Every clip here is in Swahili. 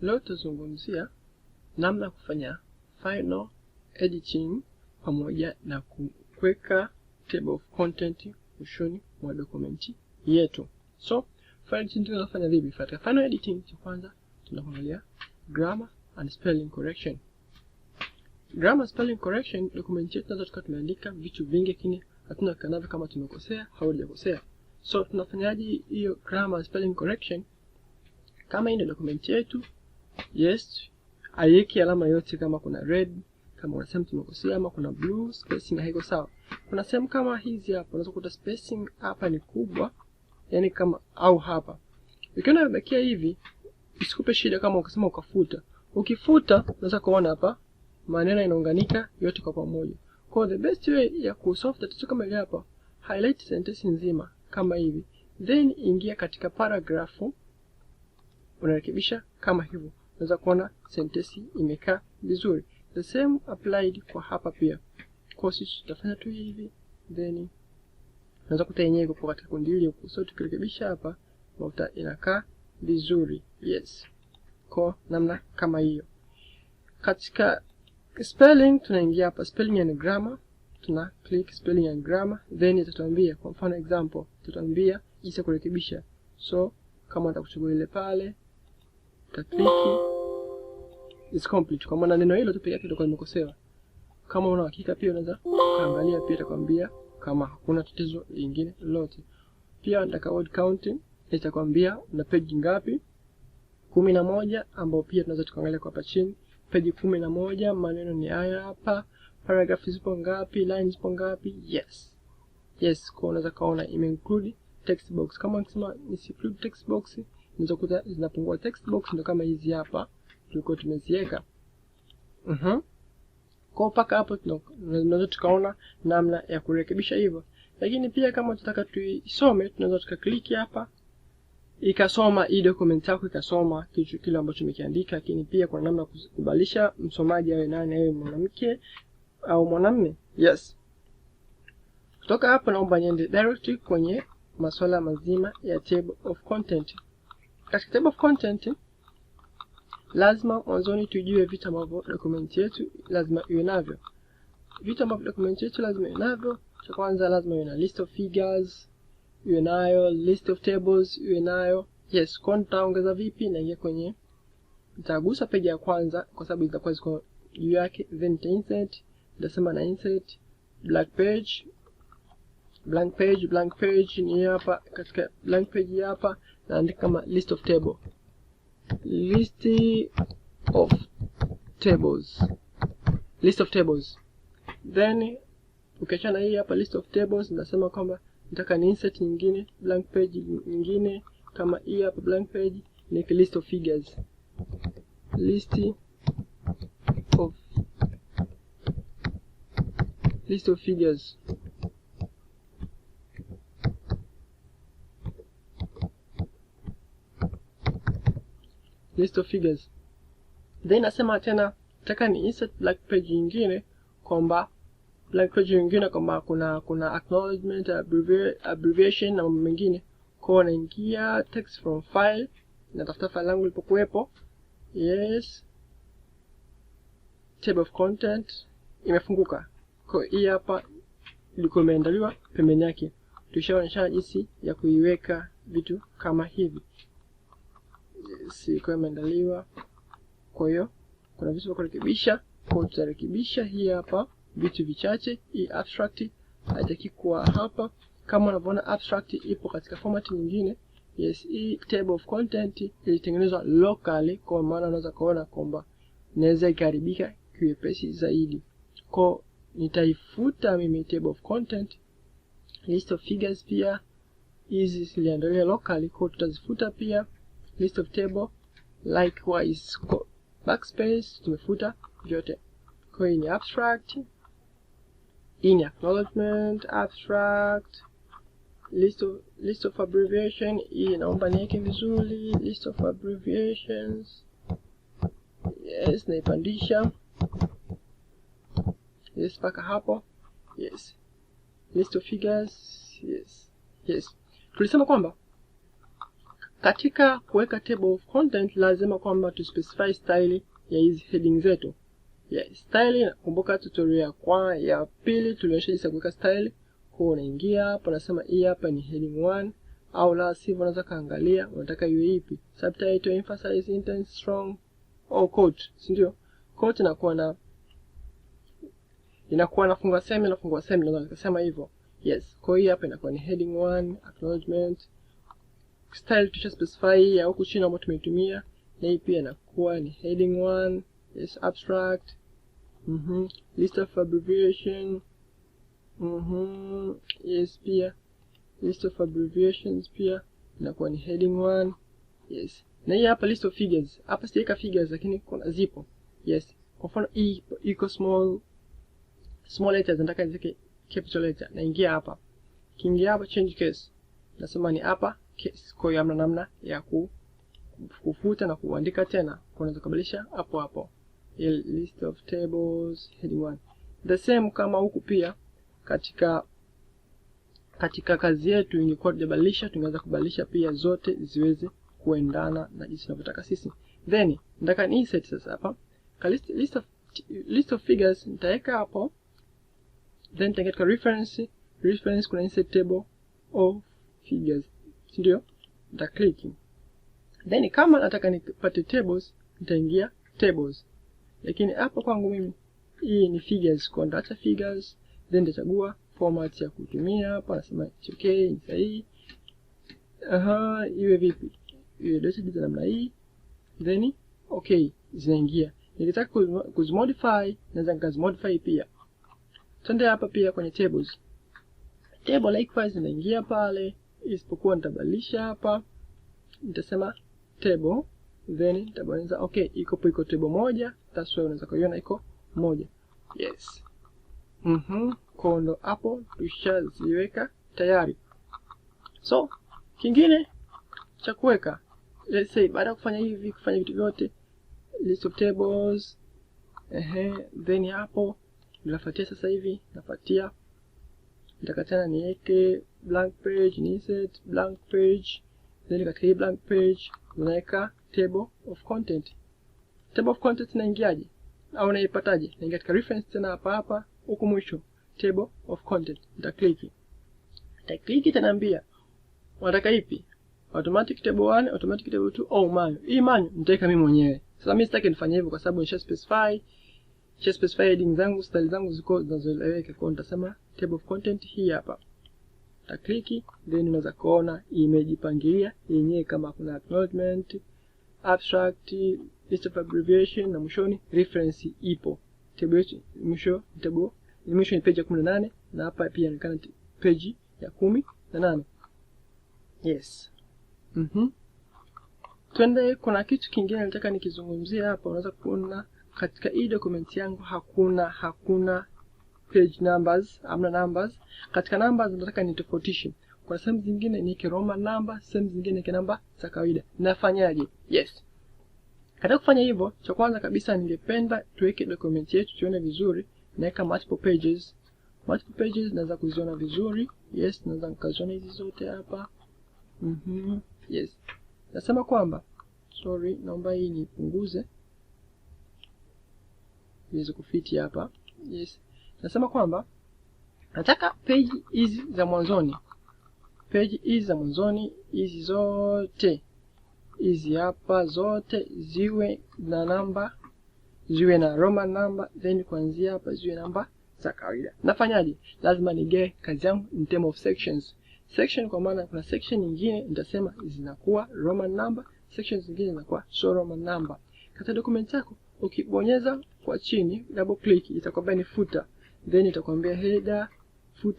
Leo tutazungumzia namna kufanya final editing pamoja na kuweka table of content mwishoni mwa dokumenti yetu. So, final editing tunafanya vipi? Katika final editing cha kwanza tunaangalia grammar and spelling correction. Grammar spelling correction, dokumenti yetu tunaweza tumeandika vitu vingi lakini hatuna kanavyo kama tumekosea au hujakosea. So, tunafanyaje hiyo grammar spelling correction? Kama hii ndio dokumenti yetu, yes, aiweki alama yote kama kuna red, kama unasema tumekosea, ama kuna blue, spacing haiko sawa. Kuna sehemu kama hizi hapa, unaweza kukuta spacing hapa ni kubwa, yani kama au hapa. Ukiona imebakia hivi, isikupe shida kama ukisema ukafuta. Ukifuta, unaweza kuona hapa maneno yanaunganika yote kwa pamoja. Kwa the best way ya kusolve tatizo kama hili hapa, highlight sentence nzima kama hivi, then ingia katika paragrafu, unarekebisha kama hivyo. Unaweza kuona sentence imekaa vizuri. The same applied kwa hapa pia. Kwa sisi tutafanya tu hivi, then unaweza kuta yenyewe iko katika kundi hili huko. So tukirekebisha hapa, unakuta inakaa vizuri. Yes. Kwa namna kama hiyo. Katika spelling tunaingia hapa spelling and grammar. Tuna click spelling and grammar, then itatuambia kwa mfano example, itatuambia jinsi ya kurekebisha. So kama utakuchagua ile pale, utakliki is complete. Kwa maana neno hilo tu pekee yake ndio limekosewa. Kama una hakika pia unaweza kuangalia pia itakwambia kama hakuna tatizo lingine lolote. Pia nataka word counting, itakwambia una page ngapi? 11, ambao pia tunaweza tukaangalia kwa hapa chini. Page 11, maneno ni haya hapa. Paragraph zipo ngapi? Lines zipo ngapi? Yes. Yes, kwa unaweza kaona ime-include text box. Kama nikisema nisi-include text box, unaweza kuta zinapungua text box, ndio kama hizi hapa tulikuwa tumeziweka. Kwa mpaka hapo tunaweza tukaona namna ya kurekebisha hivyo. Lakini pia kama tunataka tuisome, tunaweza tukaklik hapa ikasoma hii document yako, ikasoma kile ambacho umekiandika. Lakini pia kuna namna kubadilisha msomaji awe nani, awe mwanamke au mwanamume. Yes. Kutoka hapo naomba niende direct kwenye masuala mazima ya table of content. Katika table of content lazima mwanzoni tujue vitu ambavyo dokumenti yetu lazima iwe navyo. Vitu ambavyo dokumenti yetu lazima iwe navyo, cha kwanza lazima iwe na list of figures, iwe nayo list of tables, iwe nayo. Yes, kwa nitaongeza vipi? Naingia kwenye, nitagusa page ya kwanza kwa sababu itakuwa ziko juu yake, then insert, nitasema na insert blank page. Blank page ni hapa. Katika blank page hapa naandika kama list of table. List of tables. Then ukiachana hii hapa list of tables, nasema kwamba nataka ni insert nyingine, blank page nyingine kama hii hapa blank page, ni list of figures. List of figures. List of figures. Then nasema tena nataka ni insert blank page nyingine, kwamba kuna acknowledgement, abbreviation na mambo mengine. Kwa naingia text from file, natafuta file langu ilipokuwepo. Yes. Table of content imefunguka. Kwa hii hapa ilikuwa imeandaliwa pembeni yake. Tushaonyesha jinsi ya kuiweka vitu kama hivi. Ilikuwa imeandaliwa. Kwa hiyo kuna vitu vya kurekebisha. Kwa tutarekebisha hii hapa vitu vichache. Hii abstract haitaki kuwa hapa. Kama unavyoona abstract ipo katika format nyingine. Yes, hii table of content ilitengenezwa locally, kwa maana unaweza kuona kwamba inaweza ikaribika kiwepesi zaidi. Kwa nitaifuta mimi table of content. List of figures pia hizi ziliandaliwa locally, kwa tutazifuta pia. List of table likewise, backspace tumefuta vyote. Kwa hii ni abstract, hii ni acknowledgement, abstract, list of abbreviation. Hii naomba niweke vizuri, list of abbreviations. Yes, naipandisha. Yes, paka hapo. Yes. List of figures. Yes. Tulisema kwamba Katika kuweka table of content lazima kwamba tu specify style ya hizi heading zetu. Style, kumbuka tutorial ya pili tulionyesha jinsi ya kuweka style. Kwa unaingia hapa unasema hii hapa ni heading 1 au la sivyo unaweza kaangalia unataka iwe ipi. Subtitle, emphasize, intense, strong au quote, si ndio? Quote inakuwa nafungua semi naweza kusema hivyo. Yes, kwa hiyo hapa inakuwa ni heading 1, acknowledgement. Style to specify ya huku chini ambayo tumetumia, na hii pia inakuwa ni heading 1. Yes, abstract. List of abbreviation. Yes, pia list of abbreviations pia inakuwa ni heading 1. Yes, na hii hapa list of figures. Hapa sijaweka figures lakini kuna zipo. Yes, kwa mfano hii iko small letters, nataka zike capital letter. Naingia hapa, kiingia hapa change case, nasema ni hapa case. Kwa hiyo hamna namna ya kufuta na kuandika tena, unaweza kubadilisha hapo hapo. List of tables heading 1. The same kama huku pia katika kazi yetu ingekuwa tujabadilisha, tungeweza kubadilisha pia zote ziweze kuendana na jinsi tunavyotaka sisi. Then nataka ni insert sasa hapa list of figures nitaweka hapo. Then nitaweka reference kuna insert table of figures, ndio nita click. Then kama nataka nipate tables nitaingia tables, lakini hapa kwangu mimi hii ni figures, kwa nitaacha figures. Then nitachagua format ya kutumia hapa, nasema okay ni sahihi. Iwe vipi? Iwe dated namna hii. Then okay zinaingia. Nikitaka kuzimodify naweza nikazimodify pia. Twende hapa pia kwenye tables. Table likewise inaingia pale, isipokuwa nitabadilisha hapa. Nitasema table, then nitabonyeza okay, iko table moja, that's why unaweza kuiona iko moja. Yes. Kondo hapo tushaziweka tayari. So kingine cha kuweka, let's say baada ya kufanya hivi, kufanya vitu vyote, list of tables, then hapo ninafuatia sasa hivi, nafuatia nitakatana niweke blank page, ni insert blank page. Then katika hii blank page unaweka table of content. Table of content inaingiaje au unaipataje? Naingia katika reference tena hapa huko mwisho, table of content. Nita click itaniambia unataka ipi, automatic table 1, automatic table 2 au manual. Hii manual nitaweka mimi mwenyewe. Sasa mimi sitaki nifanye hivyo kwa sababu nisha specify heading zangu, style zangu ziko zinazoeleweka. Kwa nitasema table of content hii hapa. Nita click, then unaweza kuona imejipangilia yenyewe kama kuna acknowledgement, abstract, list of abbreviation na mwishoni reference ipo. Table yetu mwisho ni page ya 18 na hapa pia inaonekana page ya 18. Yes. Twende, kuna kitu kingine nataka nikizungumzia hapa. Unaweza kuona katika hii document yangu hakuna page numbers, hamna numbers. Katika numbers nataka nitofautishe. Kwa sehemu zingine ni Roman number, sehemu zingine ni namba za kawaida. Nafanyaje? Yes. Katika kufanya hivyo, cha kwanza kabisa ningependa tuweke document yetu tuone vizuri. Naweka multiple pages. Multiple pages naweza kuziona vizuri. Yes, naweza nikaziona hizi zote hapa. Yes. Nasema kwamba naomba hii nipunguze iweze kufiti hapa. Yes. Nasema kwamba nataka page hizi za mwanzoni. Hizi zote hizi hapa zote ziwe na namba, ziwe na Roman number, then kuanzia hapa ziwe namba za kawaida. Nafanyaje? Lazima nige kazi yangu in terms of sections. Section kwa maana kuna section nyingine nitasema zinakuwa Roman number, sections zingine zinakuwa so Roman number. Katika document yako ukibonyeza kwa chini double click itakwambia ni footer, then itakwambia header,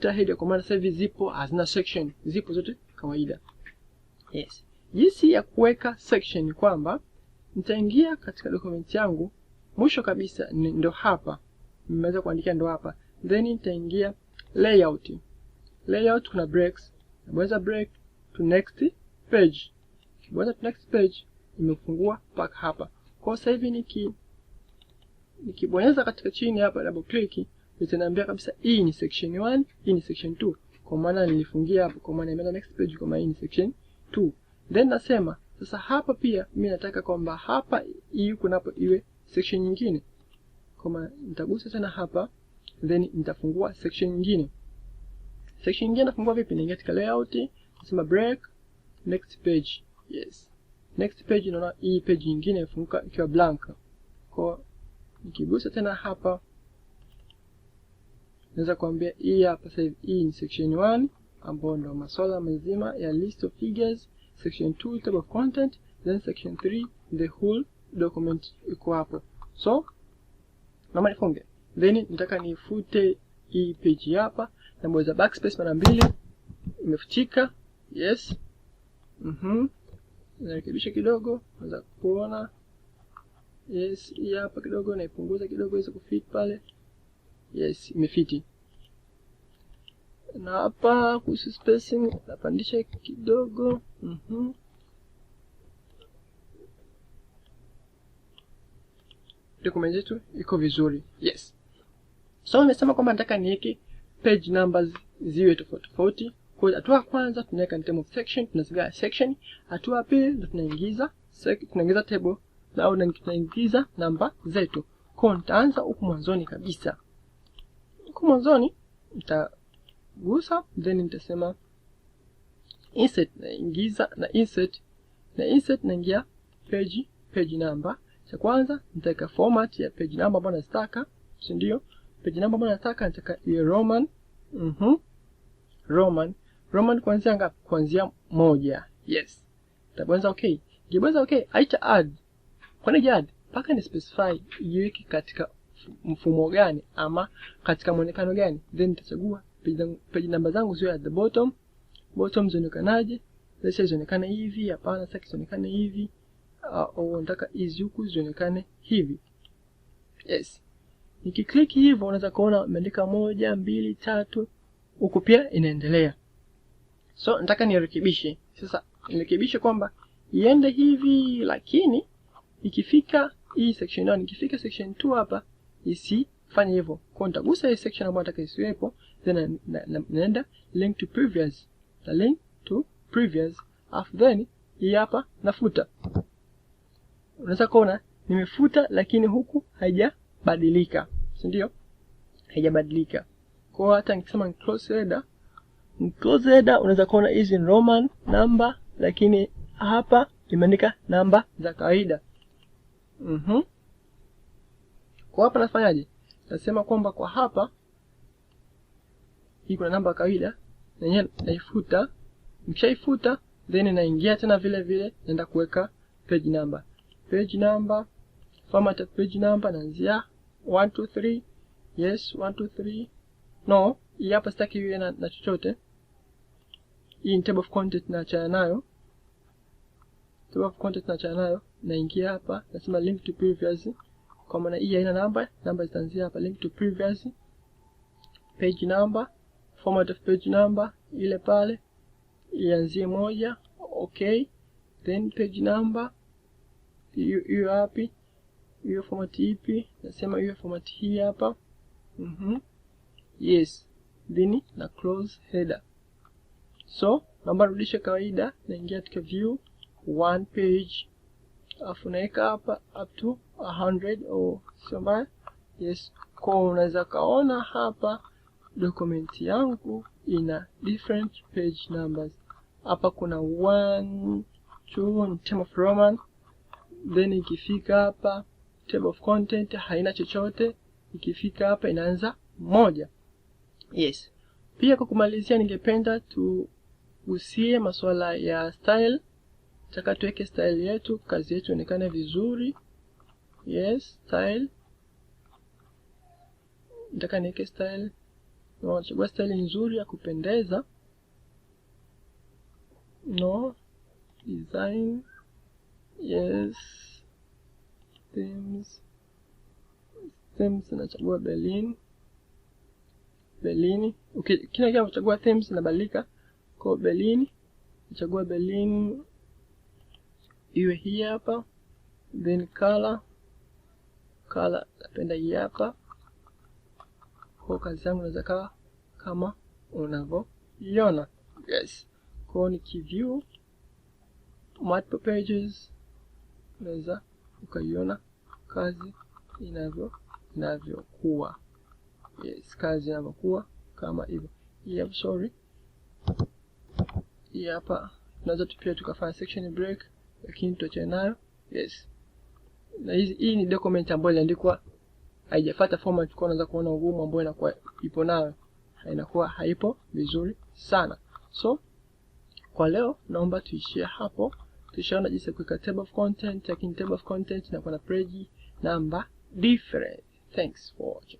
header kwa maana sasa hivi zipo hazina section, zipo zote kawaida. Yes. Jinsi ya kuweka section kwamba nitaingia katika document yangu mwisho kabisa, ndo hapa nimeweza kuandikia, ndo hapa. Then nitaingia layout. Layout kuna breaks. Nabonyeza break to next page. Kibonyeza to next page imefungua mpaka hapa. Kwa sasa hivi nikibonyeza katika chini hapa double click itaniambia kabisa hii ni section 1, hii ni section 2. Kwa maana nilifungia hapo, kwa maana imeenda next page, kwa maana hii ni section 2. Then nasema sasa hapa pia mimi nataka kwamba hapa hii kunapo iwe section nyingine. Kama nitagusa tena hapa, then nitafungua section nyingine. Section nyingine nafungua vipi? Naingia katika layout, nasema break next page. Yes. Next page, naona hii page nyingine ifunguka ikiwa blank. Kwa nikigusa tena hapa, naweza kuambia hii hapa sasa hivi hii ni section 1 ambayo ndio masuala mazima ya list of figures, section 2 table of content, then section 3 the whole document iko hapo. So naomba nifunge, then nataka nifute hii page hapa, na mweza backspace mara 2 imefutika. Yes. Narekebisha kidogo, naweza kuona. Yes, hii hapa kidogo naipunguza kidogo iweze kufit pale. Yes, imefiti. Na hapa kuhusu spacing napandisha kidogo. Document yetu iko vizuri. Yes. So nimesema kwamba nataka niweke page numbers ziwe tofauti tofauti. Kwa hatua kwanza tunaweka term of section, tunazigawa section. Hatua pili tunaingiza table au tunaingiza namba zetu. Kwa nitaanza huku mwanzoni kabisa. Huku mwanzoni nitagusa, then nitasema insert, naingiza na insert naingia page number. Cha kwanza nitaweka format ya page number ambayo nataka, si ndio? Page number ambayo nataka iwe Roman. Roman kuanzia ngapi? Kuanzia 1. Yes. Tabonyeza okay. Nikibonyeza okay, aita add. Kwa nini add? Paka ni specify iweke katika mfumo gani ama katika muonekano gani. Then nitachagua page number zangu ziwe at the bottom. Bottom zionekanaje? Let's say zionekane hivi, hapana sasa zionekane hivi. Au nataka hizi huku zionekane hivi. Yes. Nikiklik hivyo unaweza kuona imeandika 1 2 3 huku pia inaendelea. So nataka nirekebishe. Sasa nirekebishe kwamba iende hivi, lakini ikifika hii section 1, ikifika section 2 hapa isifanye hivyo. Kwa nitagusa hii section ambayo nataka isiwepo, then naenda link to previous. Na link to previous, after then hii hapa nafuta. Unaweza kuona nimefuta lakini huku haijabadilika, si ndio? Haijabadilika. Kwa hata nikisema close header, unaweza kuona hizi ni Roman number, lakini hapa imeandika namba za kawaida. Kwa hapa nafanyaje? Nasema kwamba kwa hapa hii kuna namba kawaida, na yenyewe naifuta. Nikishaifuta then naingia tena vile vile naenda kuweka page number. Page number, format of page number naanzia 1 2 3. Yes, 1 2 3. No, hii hapa sitaki iwe na chochote. Hii table of content naachana nayo. Table of content naachana nayo. Naingia hapa, nasema link to previous. Kwa maana hii haina namba zitaanzia hapa, link to previous. Page number, format of page number ile pale ianzie 1. Okay. Then page number hiyo hapi, hiyo format ipi? Nasema hiyo format hii hapa. Yes. Then na close header. So naomba rudisha kawaida, naingia katika view 1 page, afu naweka hapa up to 100 au sio mbaya. Yes. Kwa unaweza kaona hapa document yangu ina different page numbers. Hapa kuna 1 2 term of Roman, then ikifika hapa table of content haina chochote, ikifika hapa inaanza 1. Yes. Pia kwa kumalizia ningependa tugusie masuala ya style. Nataka tuweke style yetu, kazi yetu ionekane vizuri. Yes, style. Nataka niweke style. Nachagua style nzuri ya kupendeza. No, design. Yes. Themes nachagua Berlin. Okay, kila kitu nachagua themes inabadilika. Kwa Berlin, nachagua Berlin iwe hii hapa. Then color napenda hii hapa. Kwa kazi yangu naweza kaa kama unavyoiona. Yes. Kwa nikiview multiple pages, unaweza ukaiona kazi inavyokuwa. Yes, kazi inavyokuwa kama hivyo. Yeah, sorry. Hii hapa tunaweza pia tukafanya section break, lakini tuache nayo. Yes. Na hii ni document ambayo iliandikwa haijafuata format, kwa unaweza kuona ugumu ambao inakuwa ipo nayo, inakuwa haipo vizuri sana. So kwa leo naomba tuishie hapo. Tushaona jinsi ya kuweka table of content, lakini table of content na kuna page number different. Thanks for watching.